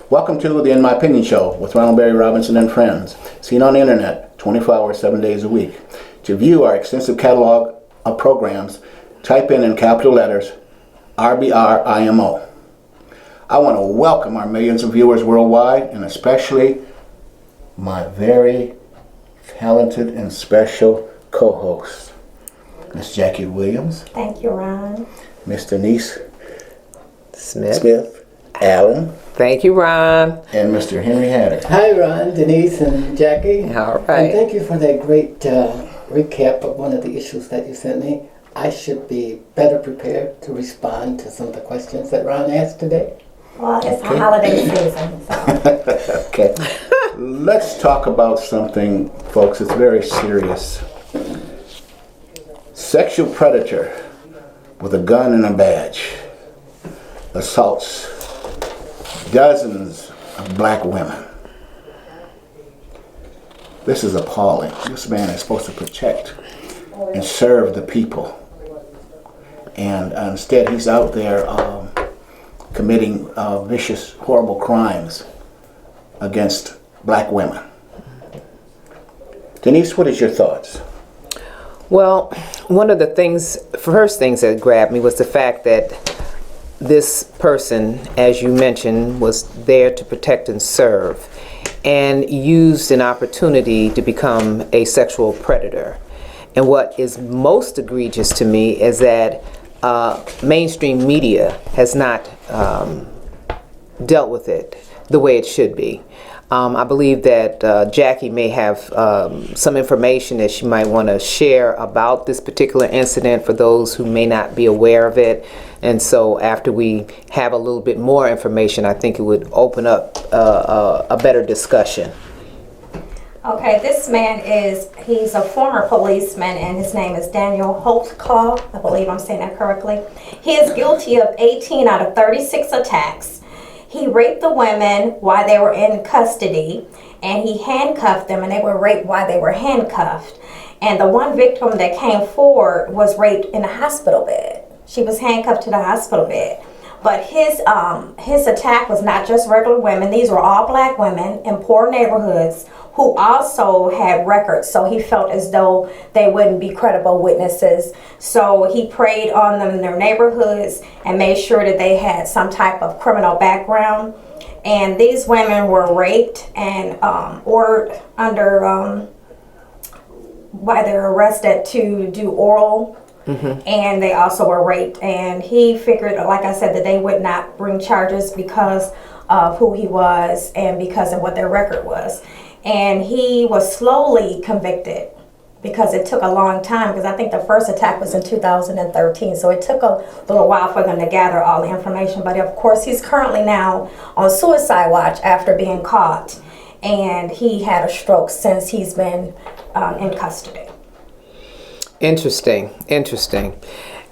Welcome to the In My Opinion Show with Ronald, Barry Robinson and friends. Seen on the internet 24 hours, 7 days a week. To view our extensive catalog of programs, type in capital letters RBRIMO. I want to welcome our millions of viewers worldwide, and especially my very talented and special co-host, Miss Jackie Williams. Thank you, Ron. Miss Denise Smith. Allen. Thank you, Ron. And Mr. Henry Hatter. Hi, Ron, Denise, and Jackie. All right. And thank you for that great recap of one of the issues that you sent me. I should be better prepared to respond to some of the questions that Ron asked today. Well, it's a holiday season, so. Okay. Let's talk about something, folks, that's very serious. Sexual predator with a gun and a badge assaults dozens of black women. This is appalling. This man is supposed to protect and serve the people. And instead he's out there committing vicious, horrible crimes against black women. Denise, what is your thoughts? Well, one of the first things that grabbed me was the fact that this person, as you mentioned, was there to protect and serve, and used an opportunity to become a sexual predator. And what is most egregious to me is that mainstream media has not dealt with it the way it should be. I believe that Jackie may have some information that she might want to share about this particular incident for those who may not be aware of it. And so after we have a little bit more information, I think it would open up a better discussion. Okay, this man he's a former policeman, and his name is Daniel Holtzclaw. I believe I'm saying that correctly. He is guilty of 18 out of 36 attacks. He raped the women while they were in custody, and he handcuffed them, and they were raped while they were handcuffed. And the one victim that came forward was raped in a hospital bed. She was handcuffed to the hospital bed. But his attack was not just regular women. These were all black women in poor neighborhoods who also had records, so he felt as though they wouldn't be credible witnesses. So he preyed on them in their neighborhoods and made sure that they had some type of criminal background. And these women were raped and ordered under, while they were arrested, to do oral. Mm-hmm. And they also were raped. And he figured, like I said, that they would not bring charges because of who he was and because of what their record was. And he was slowly convicted because it took a long time, because I think the first attack was in 2013. So it took a little while for them to gather all the information. But of course, he's currently now on suicide watch after being caught. And he had a stroke since he's been in custody. Interesting.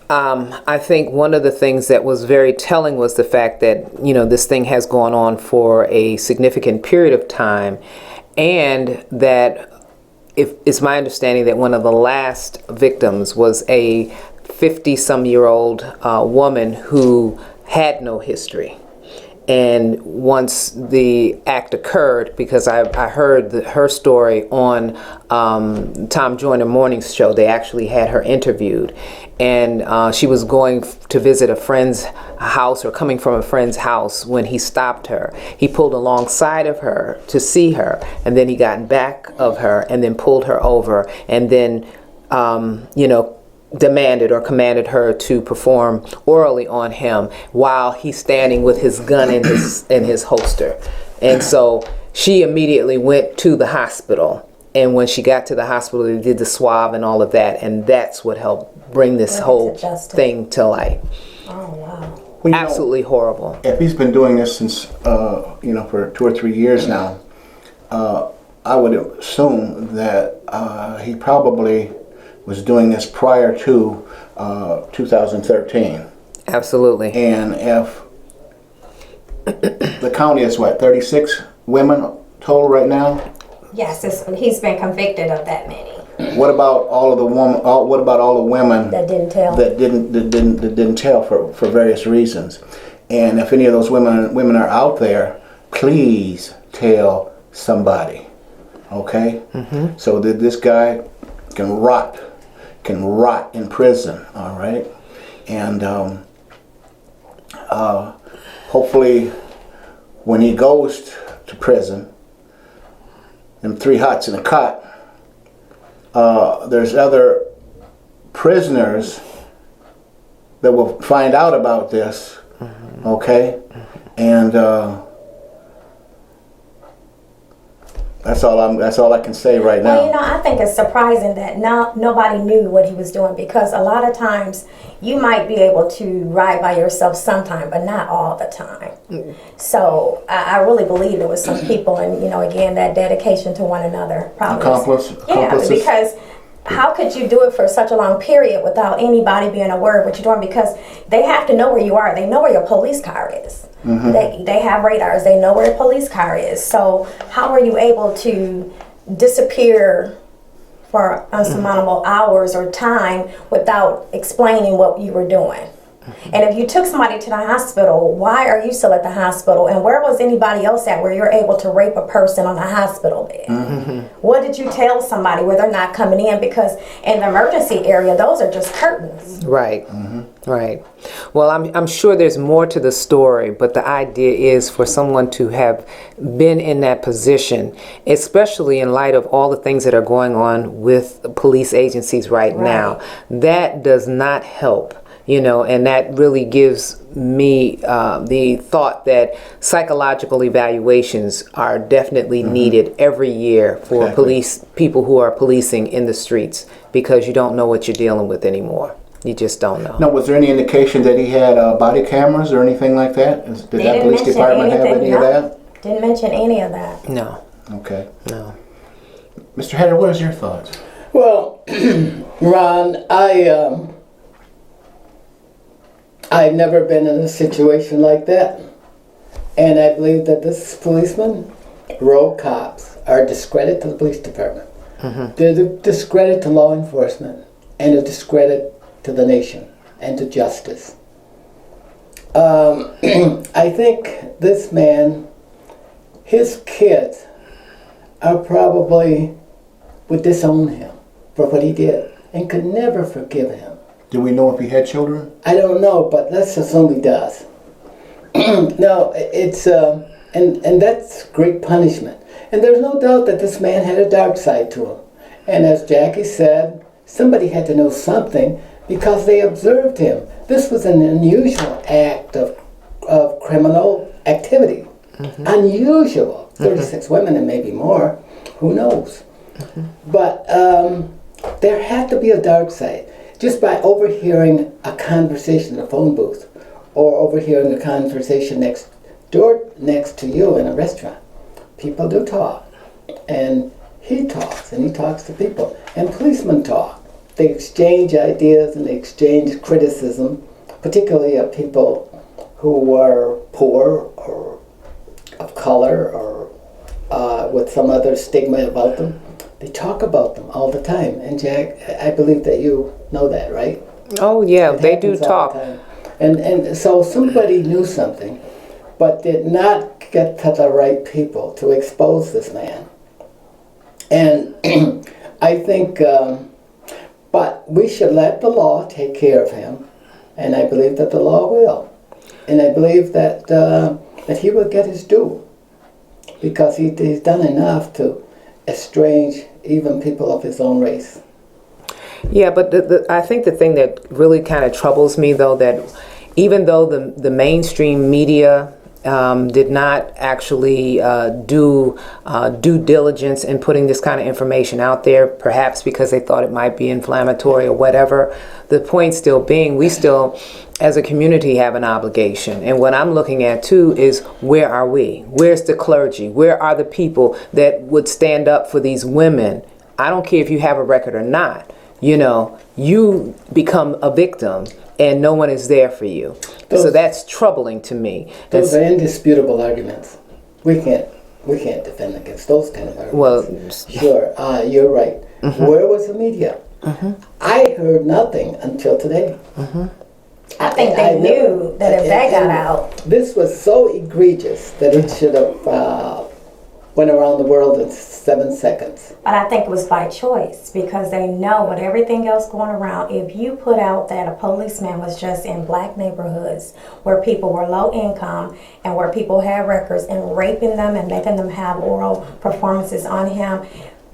I think one of the things that was very telling was the fact that, this thing has gone on for a significant period of time. And that it's my understanding that one of the last victims was a 50-some-year-old woman who had no history. And once the act occurred, because I heard her story on Tom Joyner Morning's show, they actually had her interviewed. And she was going to visit a friend's house, or coming from a friend's house, when he stopped her. He pulled alongside of her to see her, and then he got in back of her and then pulled her over, and then, demanded or commanded her to perform orally on him while he's standing with his gun in his holster. And so she immediately went to the hospital. And when she got to the hospital, they did the swab and all of that, and that's what helped bring this whole thing to light. Oh, wow. Well, absolutely horrible. If he's been doing this since, for 2 or 3 years now, I would assume that he probably was doing this prior to 2013. Absolutely. And if the county is 36 women total right now? Yes, he's been convicted of that many. What about all of the women that didn't tell? That didn't tell for various reasons. And if any of those women are out there please tell somebody, okay? So that this guy can rot in prison, all right? And hopefully when he goes to prison, them 3 hots in a cot, there's other prisoners that will find out about this, okay? And that's all I can say right now. Well, I think it's surprising that nobody knew what he was doing, because a lot of times you might be able to ride by yourself sometime, but not all the time. So I really believe there was some people, and again, that dedication to one another. Probably. Accomplices? Yeah, because how could you do it for such a long period without anybody being aware of what you're doing? Because they have to know where you are. They know where your police car is. They have radars. They know where a police car is. So how are you able to disappear for unsurmountable hours or time without explaining what you were doing? And if you took somebody to the hospital, why are you still at the hospital? And where was anybody else at where you're able to rape a person on a hospital bed? What did you tell somebody where they're not coming in? Because in the emergency area, those are just curtains. Right. Right. Well, I'm sure there's more to the story, but the idea is for someone to have been in that position, especially in light of all the things that are going on with police agencies right now, that does not help. And that really gives me the thought that psychological evaluations are definitely needed every year for people who are policing in the streets, because you don't know what you're dealing with anymore. You just don't know. Now, was there any indication that he had body cameras or anything like that? Did that police department have any of that? Didn't mention any of that. No. Okay. No. Mr. Hatter, what is your thoughts? Well, Ron, I've never been in a situation like that. And I believe that this policeman, rogue cops, are a discredit to the police department. They're a discredit to law enforcement, and a discredit to the nation and to justice. I think this man, his kids are probably would disown him for what he did and could never forgive him. Do we know if he had children? I don't know, but let's assume he does. No, it's and that's great punishment. And there's no doubt that this man had a dark side to him. And as Jackie said, somebody had to know something because they observed him. This was an unusual act of criminal activity. Unusual. 36 women and maybe more. Who knows? But there had to be a dark side. Just by overhearing a conversation in a phone booth, or overhearing a conversation next to you in a restaurant. People do talk. And he talks to people. And policemen talk. They exchange ideas and they exchange criticism, particularly of people who are poor or of color or with some other stigma about them. They talk about them all the time. And Jack, I believe that you know that, right? Oh yeah, they do talk. And so somebody knew something, but did not get to the right people to expose this man. And I think, but we should let the law take care of him, and I believe that the law will. And I believe that that he will get his due, because he's done enough to estrange even people of his own race. Yeah, but I think the thing that really kind of troubles me, though, that even though the mainstream media did not actually do due diligence in putting this kind of information out there, perhaps because they thought it might be inflammatory or whatever, the point still being, we still, as a community, have an obligation. And what I'm looking at, too, is where are we? Where's the clergy? Where are the people that would stand up for these women? I don't care if you have a record or not. You become a victim and no one is there for you. So that's troubling to me. Those are indisputable arguments. We can't defend against those kind of arguments. Well, sure, you're right. Where was the media? I heard nothing until today. I think they knew that if that got out. This was so egregious that it should have went around the world in 7 seconds. But I think it was by choice because they know with everything else going around, if you put out that a policeman was just in black neighborhoods where people were low income and where people had records and raping them and making them have oral performances on him,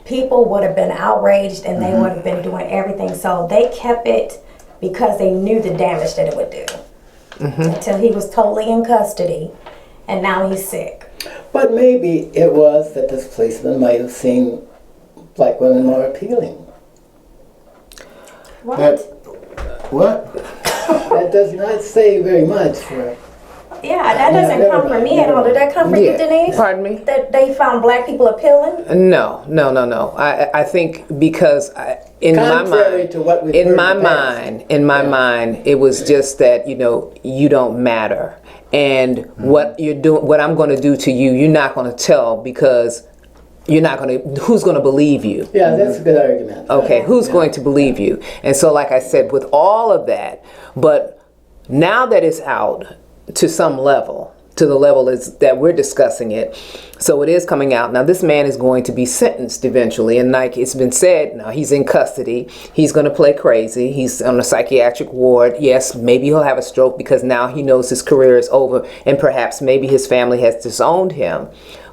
people would have been outraged and they would have been doing everything. So they kept it because they knew the damage that it would do. Until he was totally in custody and now he's sick. But maybe it was that this policeman might have seen black women more appealing. What? That does not say very much for... Yeah, that doesn't come from me at all. Did that come from you, Denise? Pardon me? That they found black people appealing? No. I think because in Contrary to what we've heard in the past. in my mind, it was just that you don't matter, and what you're doing, what I'm going to do to you, you're not going to tell because you're not going to. Who's going to believe you? Yeah, that's a good argument. Okay, who's going to believe you? And so, like I said, with all of that, but now that it's out to some level, to the level that we're discussing it, so it is coming out. Now this man is going to be sentenced eventually, and like it's been said, now he's in custody, he's going to play crazy, he's on a psychiatric ward. Yes, maybe he'll have a stroke because now he knows his career is over, and perhaps maybe his family has disowned him.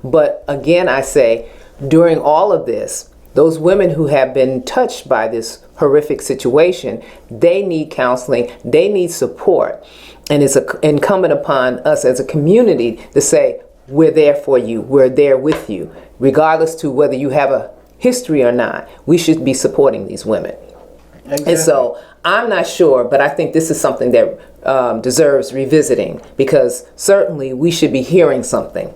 But again, I say, during all of this, those women who have been touched by this horrific situation, they need counseling, they need support. And it's incumbent upon us as a community to say, we're there for you, we're there with you. Regardless to whether you have a history or not, we should be supporting these women. Exactly. And so I'm not sure, but I think this is something that deserves revisiting because certainly we should be hearing something.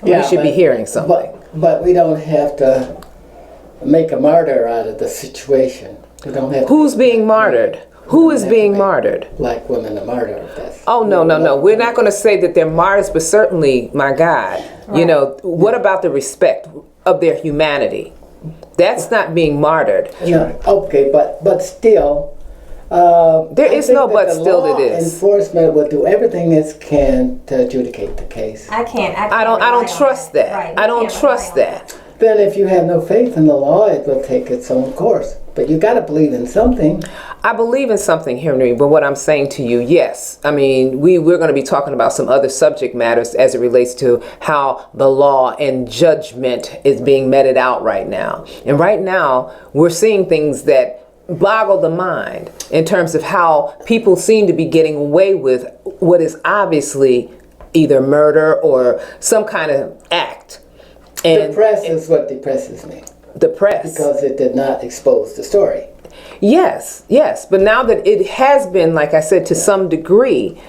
Yeah, we should be hearing something. But we don't have to make a martyr out of the situation. We don't have Who's being martyred? Who is being martyred? Black women are martyred. Oh, no. We're not going to say that they're martyrs, but certainly, my God, Right. What about the respect of their humanity? That's not being martyred. Yeah, okay, but still... there is no but still it is. Enforcement will do everything it can to adjudicate the case. I don't trust that. Right. I don't trust that. Then if you have no faith in the law, it will take its own course. But you got to believe in something. I believe in something, Henry, but what I'm saying to you, yes. I mean, we're going to be talking about some other subject matters as it relates to how the law and judgment is being meted out right now. And right now, we're seeing things that boggle the mind in terms of how people seem to be getting away with what is obviously either murder or some kind of act. And the press is what depresses me. The press. Because it did not expose the story. Yes. But now that it has been, like I said, to some degree,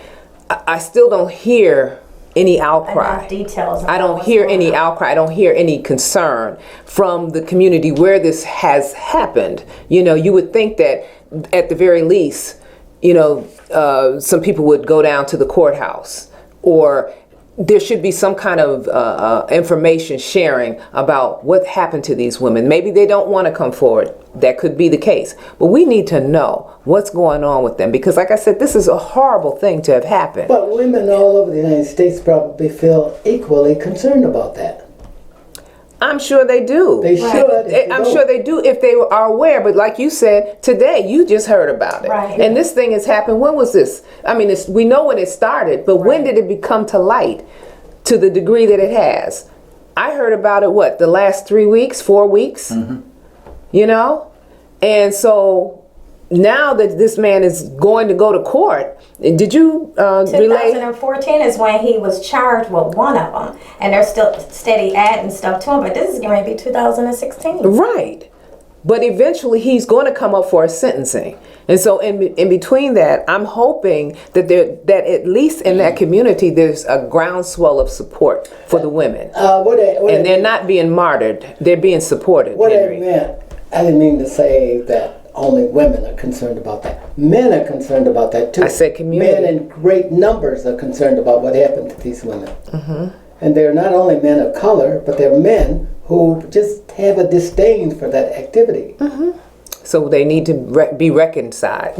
I still don't hear any outcry. Enough details. I don't hear any outcry. I don't hear any concern from the community where this has happened. You would think that at the very least, some people would go down to the courthouse, or there should be some kind of information sharing about what happened to these women. Maybe they don't want to come forward. That could be the case. But we need to know what's going on with them because, like I said, this is a horrible thing to have happened. But women all over the United States probably feel equally concerned about that. I'm sure they do. They should. I'm sure they do if they are aware. But like you said, today you just heard about it. Right. And this thing has happened. When was this? I mean, we know when it started, but when did it become to light to the degree that it has? I heard about it, the last 3 weeks, 4 weeks? Mm-hmm. And so now that this man is going to go to court, did you relay? 2014 is when he was charged with one of them, and they're still steady adding stuff to him. But this is going to be 2016. Right, but eventually he's going to come up for a sentencing, and so in between that, I'm hoping that that at least in that community there's a groundswell of support for the women, and they're not being martyred; they're being supported. What Henry. I meant, I didn't mean to say that only women are concerned about that. Men are concerned about that too. I said community. Men in great numbers are concerned about what happened to these women. Mm-hmm. And they're not only men of color, but they're men who just have a disdain for that activity. Mm-hmm. So they need to be reconciled.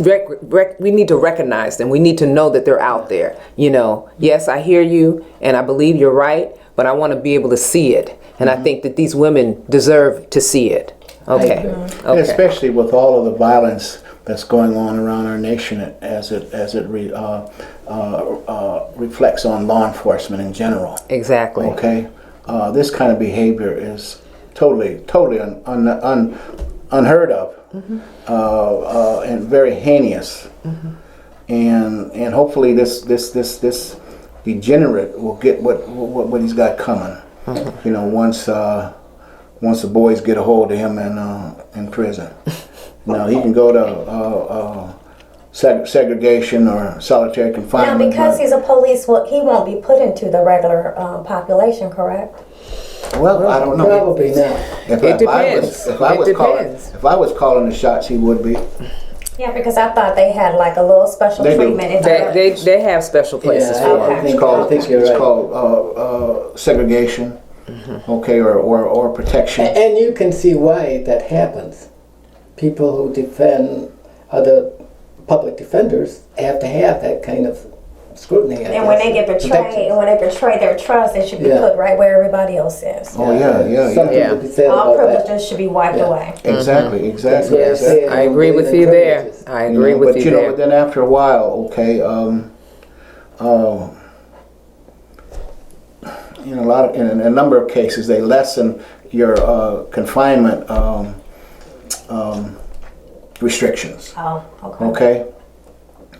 We need to recognize them. We need to know that they're out there. You know, yes, I hear you, and I believe you're right, but I want to be able to see it. And I think that these women deserve to see it. Okay. And Okay. especially with all of the violence that's going on around our nation as it reflects on law enforcement in general. Exactly. Okay, this kind of behavior is totally unheard of, and very heinous. And hopefully this degenerate will get what he's got coming. You know, once the boys get a hold of him in prison. Now he can go to segregation or solitary Now, confinement. because he's a police, he won't be put into the regular population, correct? Well, I don't know. Probably not. It depends. If I was calling the shots, he would be. Yeah, because I thought they had like a little special They do. treatment in there. They have special places Yeah, for I them. It's think you're right. called segregation, okay, or protection. And you can see why that happens. People who defend other public defenders have to have that kind of scrutiny. And when they get betrayed, and when they betray their trust, they should be put right where everybody else is. Oh yeah. Something to be said All about that. privileges should be wiped away. Exactly. Yes, I agree with you there. I agree with but you but there. then after a while, okay, in a number of cases, they lessen your confinement restrictions. Oh, okay. Okay.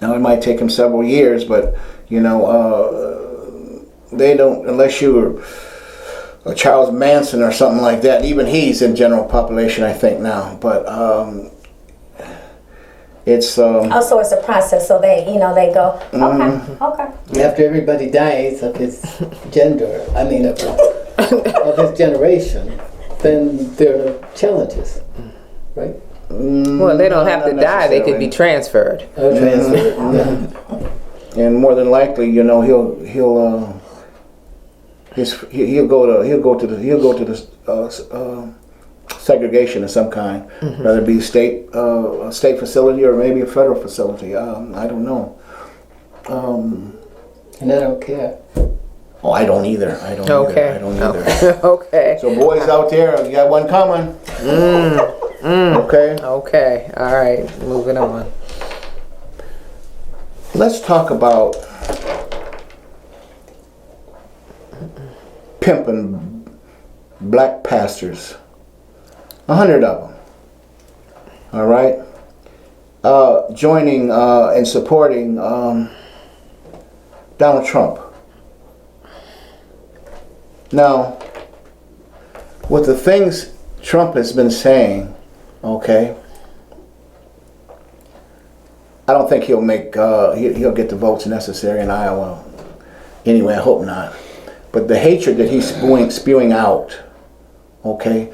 Now it might take them several years, but they don't, unless you were a Charles Manson or something like that. Even he's in general population, I think now. But it's Mm-hmm. So it's a process. So they go. Okay. After everybody dies of his gender, of his generation, then there are challenges, right? Well, they don't have to not die. They could be necessarily. transferred. Transfer. And more than likely, he'll go to the segregation of some kind, whether it be a state facility or maybe a federal facility. I don't know. And I don't care. Oh, I don't either. I don't Okay. either. Okay. So boys out there, you got one coming. Okay. Okay. All right. Moving on. Let's talk about pimping black pastors. 100 of them. All right. Joining and supporting Donald Trump. Now, with the things Trump has been saying, okay, I don't think he'll make he'll get the votes necessary in Iowa. Anyway, I hope not. But the hatred that he's spewing out, okay,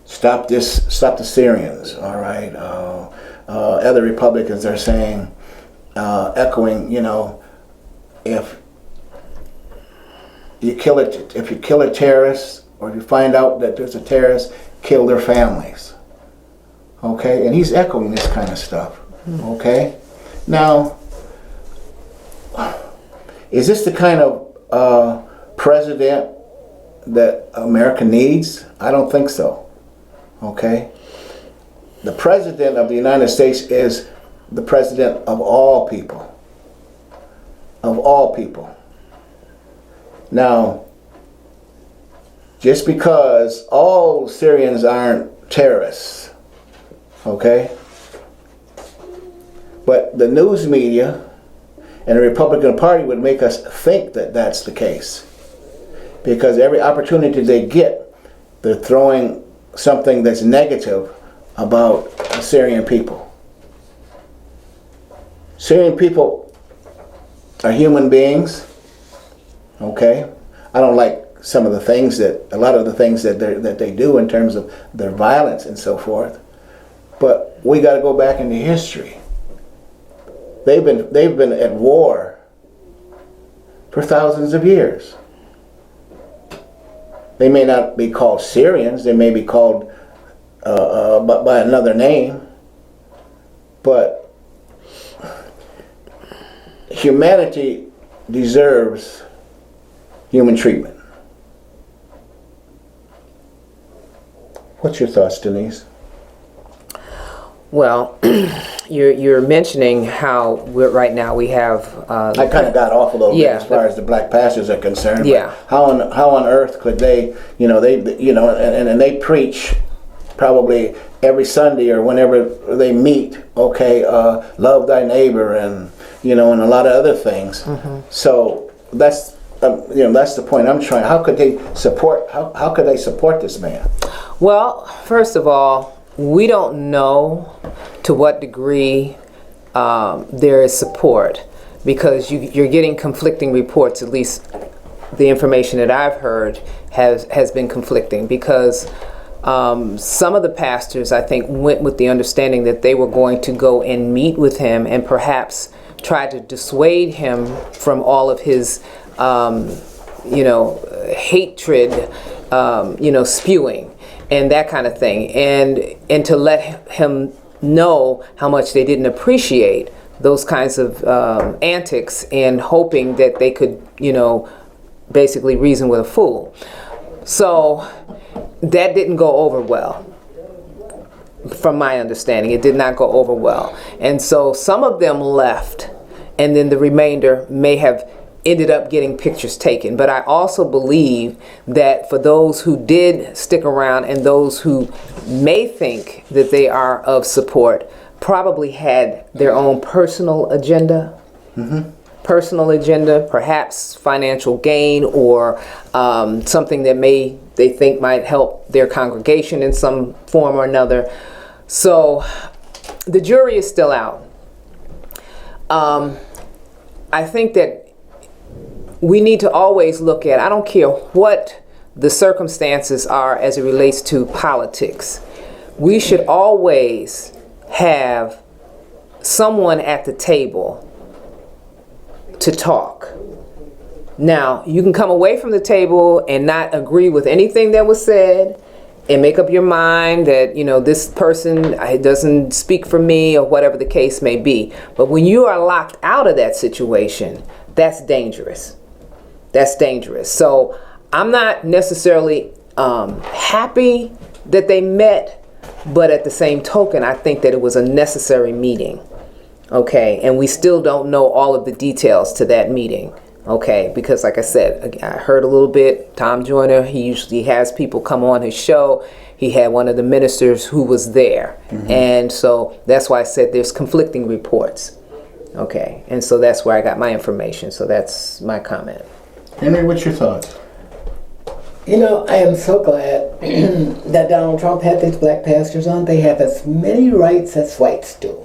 stop the Syrians, all right. Other Republicans are saying, echoing, if you kill a terrorist, or if you find out that there's a terrorist, kill their families. Okay, and he's echoing this kind of stuff. Okay, now, is this the kind of president that America needs? I don't think so. Okay, the president of the United States is the president of all people. Of all people. Now, just because all Syrians aren't terrorists, okay? But the news media and the Republican Party would make us think that that's the case. Because every opportunity they get, they're throwing something that's negative about the Syrian people. Syrian people are human beings, okay? I don't like a lot of the things that they do in terms of their violence and so forth. But we got to go back into history. They've been at war for thousands of years. They may not be called Syrians. They may be called by another name. but humanity deserves human treatment. What's your thoughts, Denise? Well, you're mentioning how right now we have. I kind of got off a little bit as far as the black pastors are concerned. Yeah. But how on earth could they, and they preach probably every Sunday or whenever they meet. Okay, love thy neighbor, and and a lot of other things. Mm-hmm. So that's that's the point I'm trying. How could they support? How could they support this man? Well, first of all, we don't know to what degree there is support, because you're getting conflicting reports. At least the information that I've heard has been conflicting, because some of the pastors, I think, went with the understanding that they were going to go and meet with him and perhaps try to dissuade him from all of his hatred, spewing and that kind of thing, and to let him know how much they didn't appreciate those kinds of antics, and hoping that they could, basically reason with a fool. So that didn't go over well. From my understanding, it did not go over well. And so some of them left, and then the remainder may have ended up getting pictures taken. But I also believe that for those who did stick around and those who may think that they are of support, probably had their own personal agenda. Mm-hmm. Personal agenda, perhaps financial gain, or something that they think might help their congregation in some form or another. So the jury is still out. I think that we need to always look at, I don't care what the circumstances are as it relates to politics, we should always have someone at the table to talk. Now, you can come away from the table and not agree with anything that was said, and make up your mind that, this person doesn't speak for me, or whatever the case may be. But when you are locked out of that situation, that's dangerous. That's dangerous. So I'm not necessarily happy that they met, but at the same token, I think that it was a necessary meeting. Okay, and we still don't know all of the details to that meeting. Okay, because like I said, I heard a little bit. Tom Joyner, he usually has people come on his show. He had one of the ministers who was there. Mm-hmm. And so that's why I said there's conflicting reports. Okay, and so that's where I got my information. So that's my comment. Henry, what's your thoughts? I am so glad that Donald Trump had these black pastors on. They have as many rights as whites do.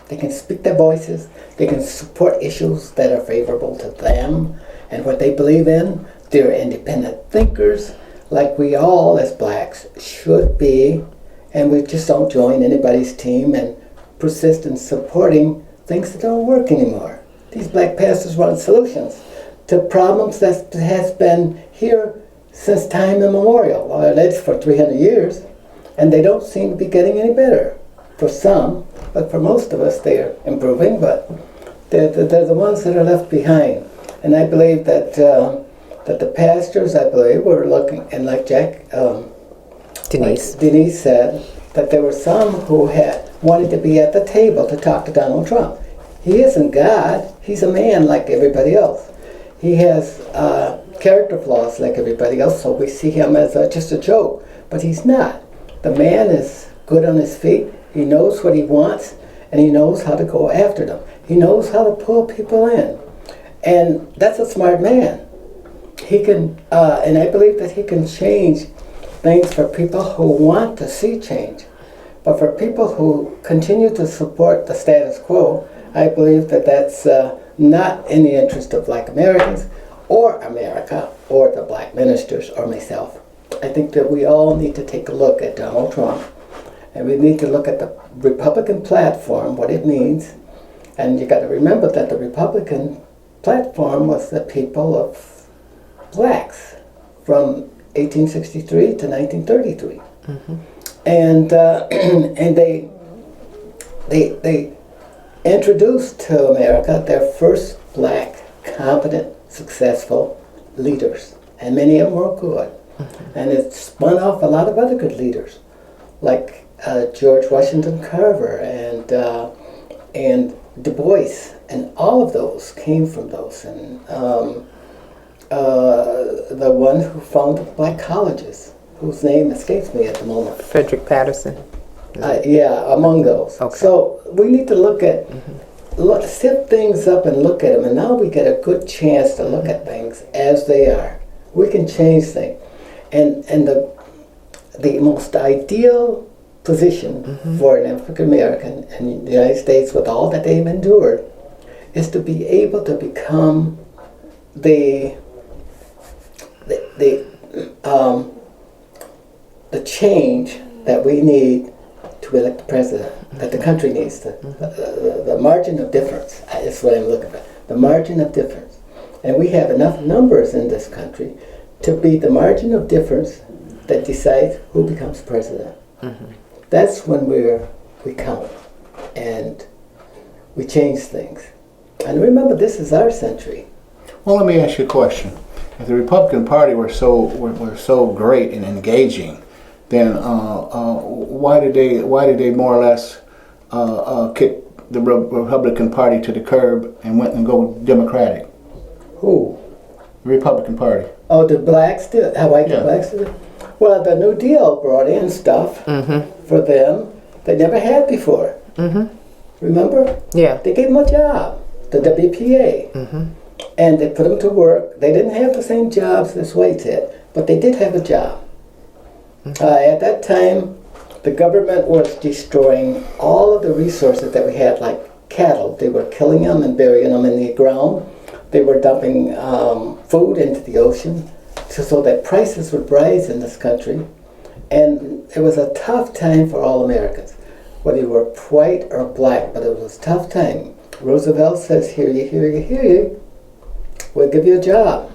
They can speak their voices. They can support issues that are favorable to them and what they believe in. They're independent thinkers, like we all as blacks should be. And we just don't join anybody's team and persist in supporting things that don't work anymore. These black pastors want solutions to problems that has been here since time immemorial. Well, that's for 300 years, and they don't seem to be getting any better. For some, but for most of us, they're improving, but they're the ones that are left behind. And I believe that that the pastors, were looking, and like Denise said, that there were some who had wanted to be at the table to talk to Donald Trump. He isn't God. He's a man like everybody else. He has character flaws like everybody else, so we see him as just a joke. But he's not. The man is good on his feet. He knows what he wants, and he knows how to go after them. He knows how to pull people in. And that's a smart man. He can, and I believe that he can change things for people who want to see change. But for people who continue to support the status quo, I believe that that's not in the interest of black Americans or America or the black ministers or myself. I think that we all need to take a look at Donald Trump, and we need to look at the Republican platform, what it means. And you got to remember that the Republican platform was the people of blacks from 1863 to 1933. Mm-hmm. And they introduced to America their first black, competent, successful leaders, and many of them were good. And it spun off a lot of other good leaders, like George Washington Carver and Du Bois, and all of those came from those. And the one who founded black colleges, whose name escapes me at the moment. Frederick Patterson. Yeah, among those. Okay. So we need to look at, sift things up and look at them, and now we get a good chance to look at things as they are. We can change things. And the most ideal position for an African American in the United States, with all that they've endured, is to be able to become the change that we need to elect the president, that the country needs. The margin of difference is what I'm looking for. The margin of difference. And we have enough numbers in this country to be the margin of difference that decides who becomes president. That's when we count and we change things. And remember, this is our century. Well, let me ask you a question. If the Republican Party were so great and engaging, then why did they more or less kick the Republican Party to the curb and went and go Democratic? Who? The Republican Party. Oh, the blacks did? How white Yeah. the blacks did? Well, the New Deal brought in stuff for them they never had before. Remember? Yeah. They gave them a job, the WPA. And they put them to work. They didn't have the same jobs as whites had, but they did have a job. At that time, the government was destroying all of the resources that we had, like cattle. They were killing them and burying them in the ground. They were dumping food into the ocean so that prices would rise in this country. And it was a tough time for all Americans, whether you were white or black, but it was a tough time. Roosevelt says, hear ye, hear ye, hear ye. We'll give you a job.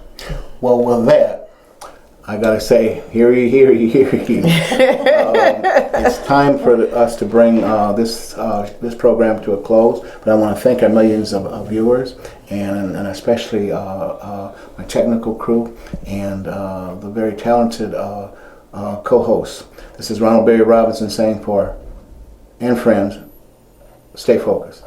Well, with that, I gotta say, hear ye, hear ye, hear ye. It's time for us to bring this program to a close. But I want to thank our millions of viewers, and especially my technical crew and the very talented co-hosts. This is Ronald Barry Robinson saying for and friends, stay focused.